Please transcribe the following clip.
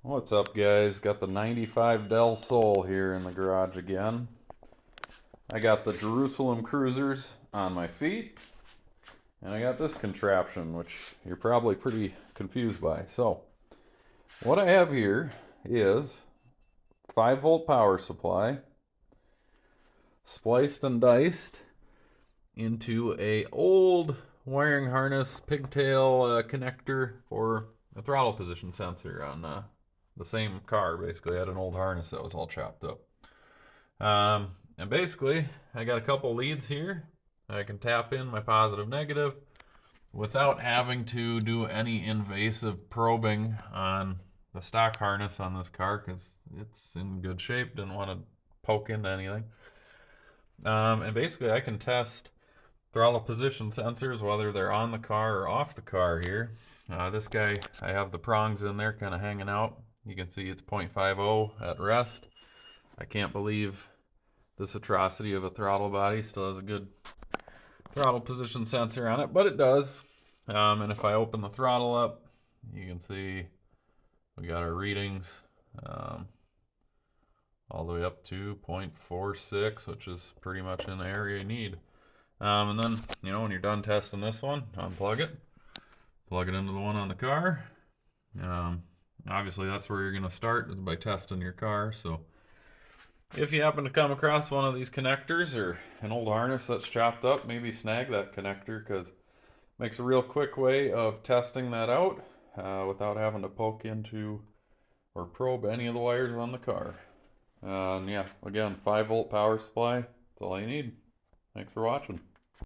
What's up, guys? Got the 95 Del Sol here in the garage again. I got the Jerusalem Cruisers on my feet, and I got this contraption, which you're probably pretty confused by. So, what I have here is 5-volt power supply, spliced and diced into a old wiring harness pigtail connector for a throttle position sensor on the same car. Basically, I had an old harness that was all chopped up. And basically, I got a couple leads here. I can tap in my positive negative without having to do any invasive probing on the stock harness on this car because it's in good shape. Didn't want to poke into anything. And basically, I can test throttle position sensors, whether they're on the car or off the car here. This guy, I have the prongs in there kind of hanging out. You can see it's 0.50 at rest. I can't believe this atrocity of a throttle body still has a good throttle position sensor on it, but it does. And if I open the throttle up, you can see we got our readings all the way up to 0.46, which is pretty much in the area you need. And then, when you're done testing this one, unplug it, plug it into the one on the car. Obviously, that's where you're going to start, is by testing your car. So if you happen to come across one of these connectors or an old harness that's chopped up, maybe snag that connector, because it makes a real quick way of testing that out without having to poke into or probe any of the wires on the car. And yeah, again, 5-volt power supply, that's all you need. Thanks for watching.